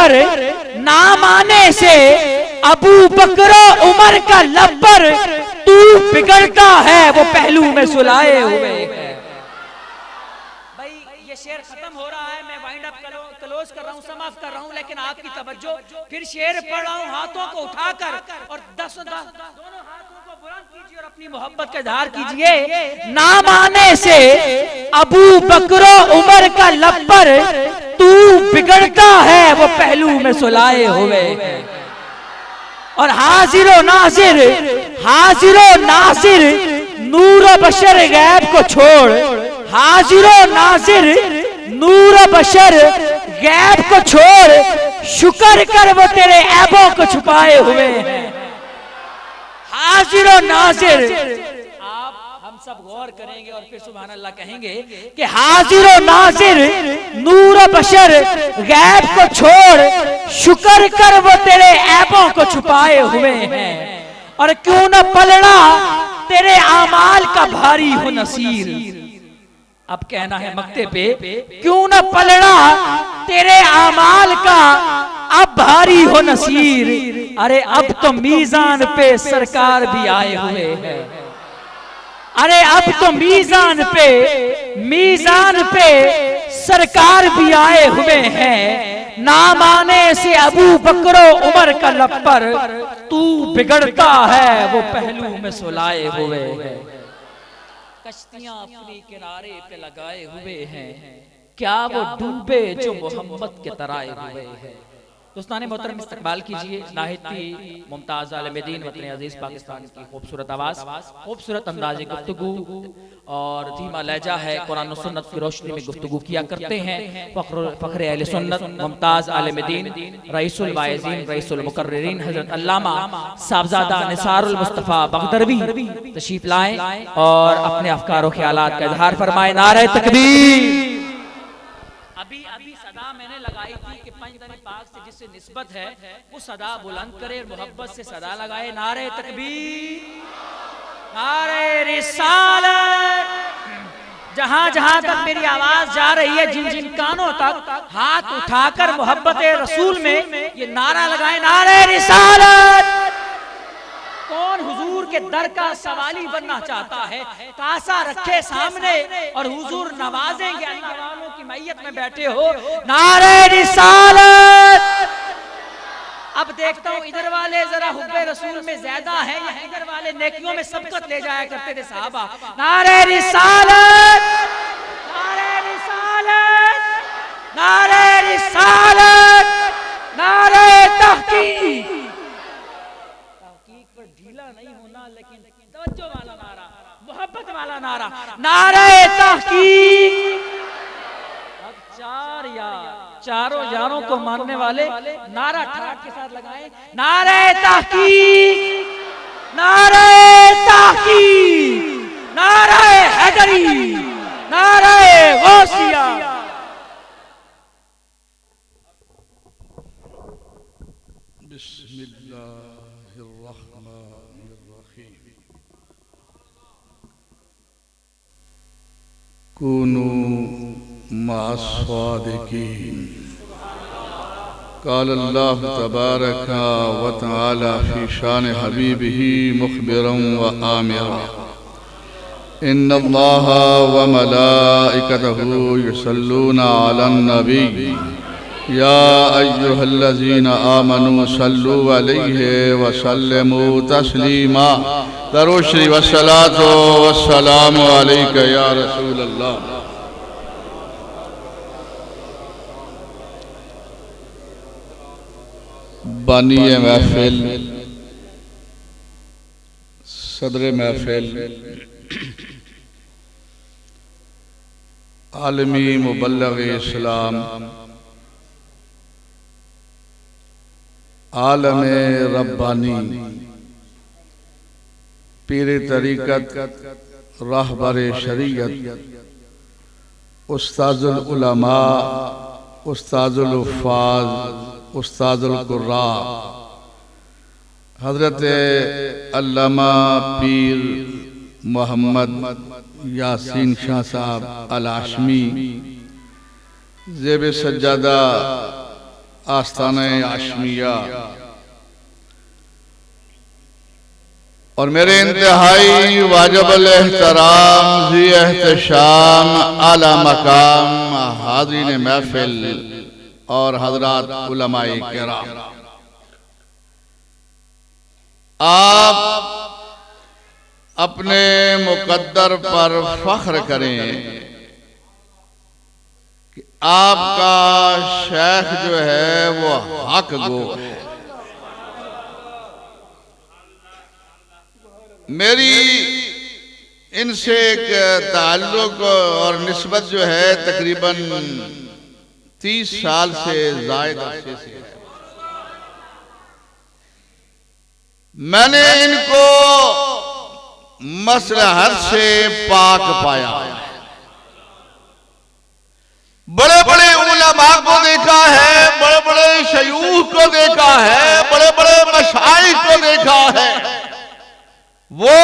पर, नाम आने से अबू बकर उमर का लब पर, तू बिगड़ता है वो पहलू में सुलाए हुए है। भाई ये शेर खत्म हो रहा है, मैं वाइंड अप क्लोज कर रहा हूँ, समाप्त कर रहा हूँ, लेकिन आपकी तवज्जो, फिर शेर पढ़ रहा हूँ, हाथों को उठाकर और दोनों हाथों को बुलंद कीजिए और अपनी मोहब्बत का इजहार कीजिए। नाम आने से अबू बकर उमर का लब पर, तू बिगड़ता है वो पहलू में सुलाए हुए है। और हाजिरो नासिर नूर बशर गैब को छोड़, हाजिरो नासिर नूर बशर गैब को छोड़, शुक्र कर वो तेरे ऐबों को छुपाए हुए हैं। हाजिरो नासिर, आप हम सब गौर करेंगे और फिर सुभान अल्लाह कहेंगे कि हाजिरो नासिर नूर बशर गैब को छोड़, शुक्र कर वो तेरे ऐबों को छुपाए हुए हैं। और क्यों न पलड़ा तेरे आमाल का भारी हो नसीर, अब कहना है मक्ते पे, क्यों न पलड़ा तेरे आमाल का अब भारी हो नसीर। अरे अब तो मीजान पे सरकार भी आए हुए हैं, अरे अब तो मीजान पे सरकार भी आए हुए हैं। नाम आने से अबू बकर उमर का लब पर, तू बिगड़ता है वो पहलू में सुलाए हुए है। कश्तियां अपने किनारे पे लगाए हुए हैं, क्या वो डूबे जो मोहम्मद के तराए हुए हैं। दोस्तान मोहतरम इस्तकबाल कीजिए नाहिद मुमताज आलम-ए-दीन वतन अजीज पाकिस्तान की खूबसूरत आवाज़, खूबसूरत अंदाज़े गुफ्तगू और धीमा लहजा है। कुरान और सुन्नत की रोशनी में गुफ्तगू किया करते हैं फ़ख्र अहले सुन्नत मुमताज आलम-ए-दीन रईसुल वाइज़ीन रईसुल मुकर्रिरीन हज़रत अल्लामा साहबजादा निसारुल मुस्तफ़ा बगदरवी तशरीफ लाएं और अपने अफ़कार और ख़यालात का इज़हार फरमाएं। नारे तकबीर। अभी सदा मैंने लगाई थी कि पंजतन पाक से जिससे निस्बत है वो सदा बुलंद करे, मोहब्बत से सदा लगाए। नारे तकबीर, नारे रिसालत। जहां जहां तक मेरी आवाज जा रही है, जिन जिन कानों तक, हाथ उठाकर मोहब्बत रसूल में ये नारा लगाए, नारे रिसालत। कौन हुजूर के दर का सवाली बनना चाहता है, कासा रखे सामने और हुजूर नवाजेंगे। अल्लाह वालों की मैयत में बैठे हो, नारे रिसालत। अब देखता हूँ इधर वाले जरा हुब्बे रसूल में ज्यादा है या इधर वाले नेकियों में सबकत ले जाया करते थे साहबा। नारे रिसालत, नारे रिसालत, नारे रिसालत, नारे तहकीक। नहीं होना लेकिन तवज्जो वाला नारा, मोहब्बत वाला नारा, नारे तहकीक। अब चारों यारों को मानने वाले नारा ठाट के साथ लगाएं, नारे तहकीक, नारे तहकीक, नारे हैदरी, नारे गौसिया। कुनू मास्वादिकीन। क़ाल अल्लाह तबारक व तआला फ़ी शान हबीबिही मुख़बिरन व आमिरा, इन्नल्लाह व मलाइकतहू युसल्लूना अलन नबी, या अय्युहल्लज़ीना आमनू सल्लू अलैहि व सल्लिमू तस्लीमा। दरूद शरीफ वस्सलातु वस्सलामु अलैका या रसूल अल्लाह। बानिए महफिल, सदर महफिल, आलमी मुबल्लिग़ इस्लाम, आलम रब्बानी, पीर तरीक़त, रहबर शरीयत, उस्ताजुल उलमा, उस्ताजुल हुफ़्फ़ाज़, उस्ताजुल कुर्रा, हज़रत अल्लामा पीर मोहम्मद यासीन शाह साहब अल-हाशमी ज़ेब सज्जादा आस्ताना आशमिया और मेरे इंतहाई वाजबल एहतराम जी एहतशाम आला मकाम हाज़रीन महफिल और हजरात उलमाए किराम, आप अपने मुकद्दर पर फख्र करें कि आपका शेख जो है वो हक गो है। मेरी इनसे एक ताल्लुक और निस्बत जो है तकरीबन 30 साल से ज़ायद अरसे से है। मैंने इनको मसलहत से पाक पाया, बड़े बड़े उलमा को देखा है, बड़े बड़े शयूख को देखा है, बड़े बड़े मशाइख को देखा है, वो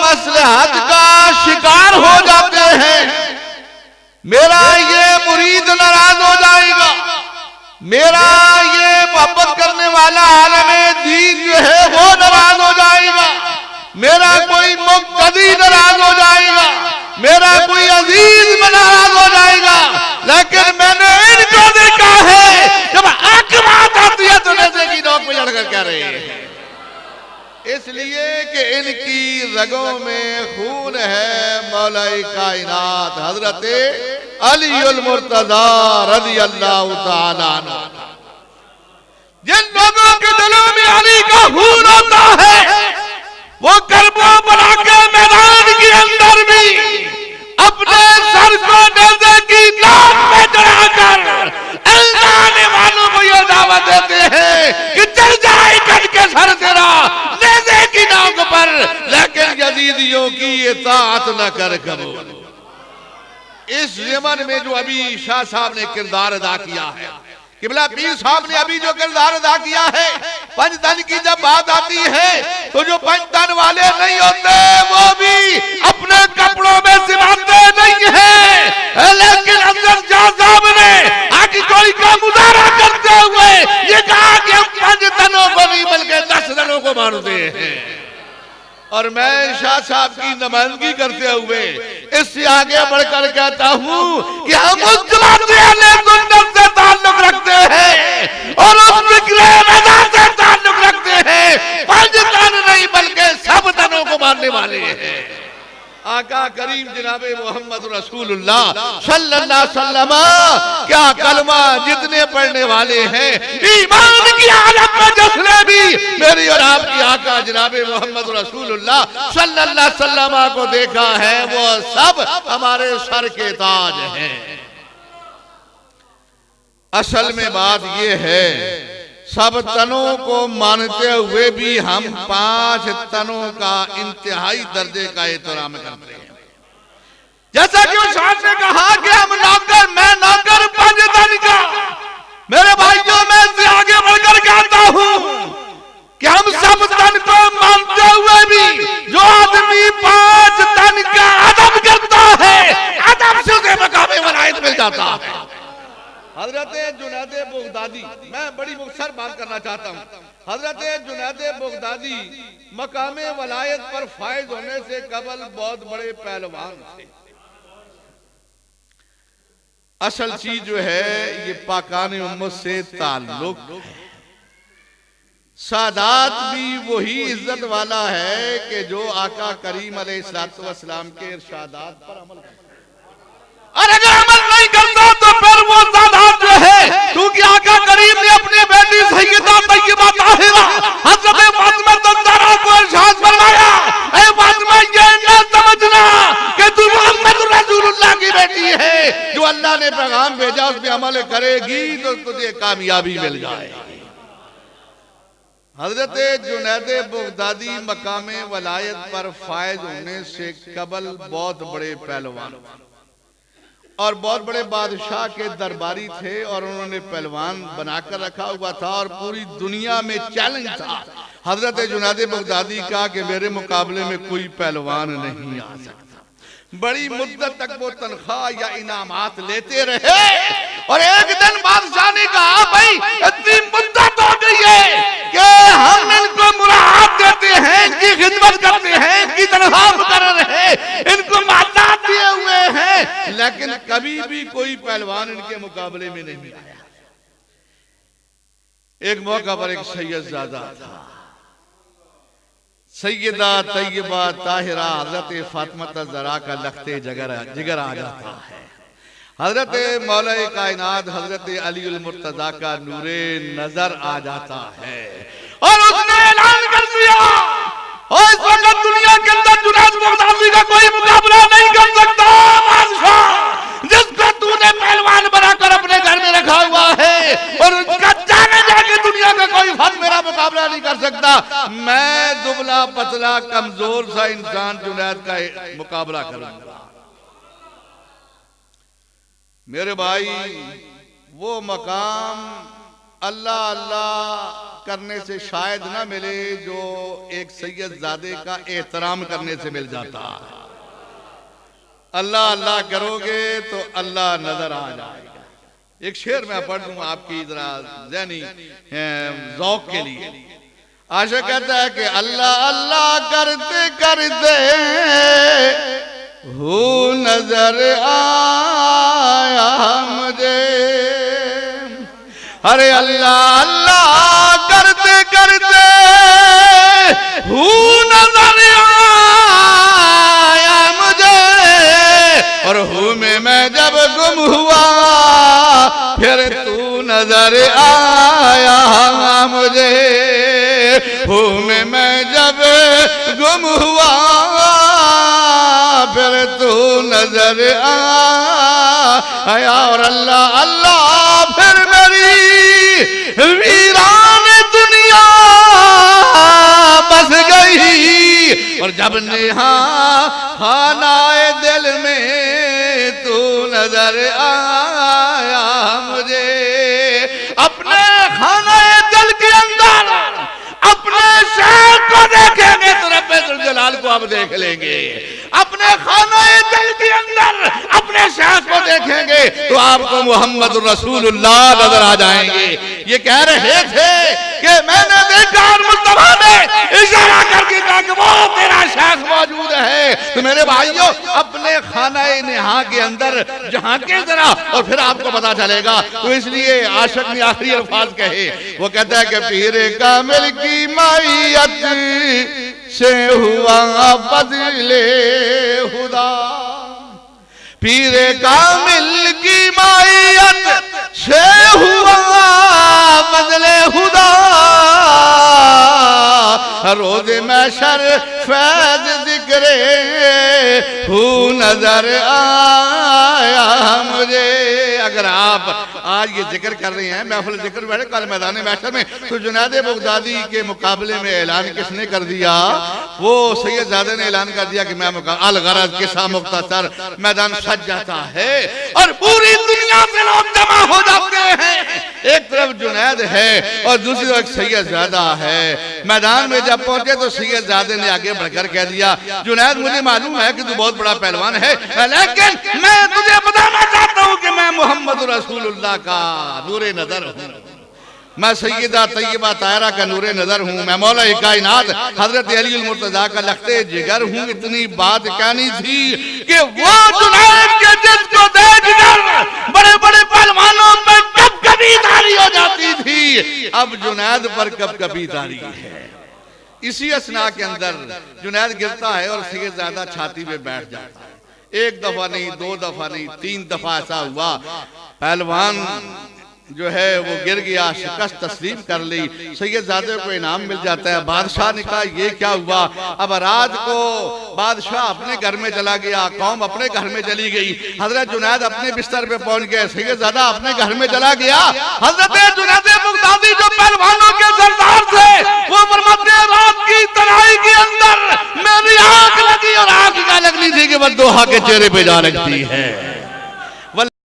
मसलहत का शिकार हो जाते हैं। मेरा ये मुरीद नाराज हो जाएगा, मेरा ये मोहब्बत करने वाला आलमे दीन जो है वो नाराज हो जाएगा, मेरा कोई मुक्तदी नाराज हो जाएगा, मेरा कोई अजीज नाराज हो जाएगा। लेकिन मैंने इनको देखा है जब आंख बात आती है तो नशे की नोक में लड़कर कह रहे हैं, इसलिए कि इनकी रगों में खून है मौलाई कायनात हजरत अलीउल मुर्तजा रज़ियल्लाहु ताला अन्हु। जिन लोगों के दिलों में अली का खून होता है वो करबला बना के मैदान के अंदर भी अपने सर को नेज़े की नोक पे चढ़ाकर अल्लाह वालों को ये दावत देते हैं कि चल जाए कट के सर तेरा नेज़े की नोक पर, लेकिन यजीदियों की इताअत न कर करो। इस ज़मन में जो अभी शाह साहब ने किरदार अदा किया है, किबला पीर साहब ने अभी जो किरदार अदा किया है, पंचतन की जब बात आती है तो जो पंचतन वाले नहीं होते वो भी अपने कपड़ों में सिमाते नहीं है, लेकिन अफजल शाह साहब ने आगे कोई का गुजारा करते हुए ये कहा कि हम 5 तनों को नहीं बल्कि 10 तनों को मानते हैं। और मैं शाह साहब की नुमाइंदगी करते हुए इससे आगे बढ़कर कहता हूं कि हम उस जमाते अहले सुन्नत से ताल्लुक रखते हैं और उस फिक्र रज़ा से ताल्लुक रखते हैं, 5 तन नहीं बल्कि सब तनों को मानने वाले हैं। आका करीम जनाबे मोहम्मद रसूलुल्लाह सल्लल्लाहु अलैहि वसल्लम क्या कलमा जितने पढ़ने वाले हैं, ईमान की हालत में जिसने भी मेरी और आपकी आका जनाबे मोहम्मद रसूलुल्लाह सल्लल्लाहु अलैहि वसल्लम को देखा है वो सब हमारे सर के ताज हैं। असल में बात ये है, सब तनों को मानते हुए भी हम 5 तनों का इंतहाई दर्जे का एहतराम करते हैं। जैसा कि उस शाह ने कहा कि हम नौकर, मैं नौकर 5 तन का। मेरे भाइयों में से आगे बढ़कर कहता हूं कि हम सब तन को मानते हुए भी जो आदमी 5 तन का अदब करता है, अदब से उसे मकाम वलायत मिल जाता है। हजरत जुनैद बगदादी, मैं बड़ी मुख्तसर बात करना चाहता हूँ, हजरत जुनैद बगदादी मकामे वलायत पर फायज होने से कबल बहुत बड़े पहलवान थे। असल चीज जो है ये पाकाने उम्मत से ताल्लुक है। सादात भी वही इज्जत वाला है कि जो आका करीम अलैहिस्सलातु वस्सलाम के इरशादात पर अमल करता है, और अगर अमल नहीं करता तो फिर वो सादात जो है, क्योंकि आका करीम ने अपनी बेटी सैयदा तय्यबा ताहिरा हज़रत फातिमा ज़हरा को इरशाद फरमाया, ऐ फातिमा ये न समझना कि तू मोहम्मद रसूलुल्लाह की बेटी है, जो अल्लाह ने पैगाम भेजा उस पे अमल करेगी तो तुझे कामयाबी मिल जाएगी। हजरत जुनैद बगदादी मकामे वलायत पर फायज होने से कबल बहुत बड़े पहलवान और बहुत बड़े बादशाह के दरबारी थे, और उन्होंने पहलवान बनाकर रखा हुआ था और पूरी दुनिया में चैलेंज था हजरत जुनैद बगदादी का कि मेरे मुकाबले में कोई पहलवान नहीं आ सकता। बड़ी मुद्दत तक वो तनख्वाह या इनामात लेते रहे और एक दिन बादशाह ने कहा भाई इतनी मुद्दत हो गई है कि हम इनको मुराद देते हैं, इनकी खिदमत करते हैं, इनकी तनख्वाह कर रहे हैं, इनको माता दिए हुए हैं, लेकिन कभी भी कोई पहलवान इनके मुकाबले में नहीं आया। एक मौका पर एक सैयदजादा था, सैयदा तैयबा ताहिरा हजरत फातिमा ज़हरा का लखते जिगर आ जाता है। हजरत मौला कायनात हजरत अली उल मुर्तजा का नूरे नजर आ जाता है और उसने ऐलान कर दिया और इस वक्त दुनिया के अंदर जुनैद बगदादी का कोई मुकाबला नहीं कर सकता। बादशाह जिसको तूने पहलवान बनाकर अपने घर में रखा हुआ है और उसका जाने जाके दुनिया का कोई फर्द मेरा मुकाबला नहीं कर सकता। मैं दुबला पतला कमजोर सा इंसान जुनैद का मुकाबला करूंगा। मेरे भाई वो मकाम अल्लाह अल्लाह करने से शायद ना मिले जो एक सैयदजादे का एहतराम करने से मिल जाता है। अल्लाह अल्लाह करोगे तो अल्लाह नजर आ जाएगा। एक शेर मैं पढ़ दूं आपकी जरा ज़हनी ज़ौक़ के लिए। आशिक़ कहता है कि अल्लाह अल्लाह करते करते हो नजर आया मुझे, अरे अल्लाह अल्लाह करते करते हो नजर आया मुझे और हूँ में मैं जब गुम हुआ फिर तू नजर आया मुझे, हूँ में मैं जब गुम हुआ फिर तू नजर आया और अल्लाह अल्लाह फिर मेरी वीरान दुनिया बस गई और जब नेहा खानाए दिल में तू नजर आया मुझे। अपने खानाए दिल के अंदर अपने शहर को देखेंगे तो रब्बे जुल जलाल को आप देख लेंगे। अपने खानाए दिल के अंदर अपने शहर को देखेंगे तो आपको मोहम्मद रसूलुल्लाह नजर आ जाएंगे। ये कह रहे थे कि मैंने देखा और मुस्तफा ने इशारा करके कहा कि वो तेरा शेख मौजूद है। तो मेरे भाइयों अपने खानाए नेहा के अंदर झांके जरा और फिर आपको पता चलेगा। तो इसलिए आशिक ने आखिरी अल्फाज कहे, वो कहता है कि पीरे कामिल की मायत से हुआ बदले खुदा, पीरे कामिल की मायत से हुआ बदले खुदा, रोज महशर फैज जिक्रे हूँ नजर आया मुझे। अगर आप आज ये जिक्र कर रहे हैं महफिल जिक्र बैठे कल मैदान महशर में, तो जुनैद बगदादी के मुकाबले में ऐलान किसने कर दिया? वो सैयदजादे ने ऐलान कर दिया कि मैं अल गरज किस्सा मुख्तसर मैदान सज जाता है और पूरी दुनिया से लोग जमा हो जाते हैं। एक तरफ जुनैद है और दूसरी तरफ सैयदजादा है। मैदान में जब पहुंचे तो सैयदजादे ने आगे बढ़कर कह दिया, जुनैद मुझे मालूम है कि तू बहुत बड़ा पहलवान है, लेकिन मैं तुझे बताना चाहता हूं कि मैं मोहम्मद रसूलुल्लाह का नूरे नजर हूं, मैं सैयदा तैयबा ताहिरा का नूरे नजर हूं, मैं मौला कायनात हजरत अली उल मुर्तजा का लखते जिगर हूं। इतनी बात कहनी थी कि वो जुनैद के जिसको देखकर बड़े बड़े पहलवानों में कब कभी दारी हो जाती थी, अब जुनैद पर कब कभी दारी है। इसी असना के अंदर जुनैद गिरता है और सैयदजादा छाती में बैठ जाता है। एक दफा नहीं, दो दफा नहीं, तीन दफा ऐसा हुआ। पहलवान जो है वो गिर गया, शिकस्त तस्लीम कर ली, सैयदजादे को इनाम मिल जाता है। बादशाह ने कहा ये क्या हुआ? अब रात को बादशाह अपने घर में चला गया, कौम अपने घर में चली गई, हजरत जुनैद अपने बिस्तर पे पहुंच गए, सैयदजादा अपने घर में चला गया। हजरत जुनैद बगदादी जो पहलवानों के सरदार थे वो फरमाते हैं रात की तन्हाई के अंदर मेरी आंख लगी और आंख क्या लगनी थी कि बद्दुआ के चेहरे पे जा लगती है।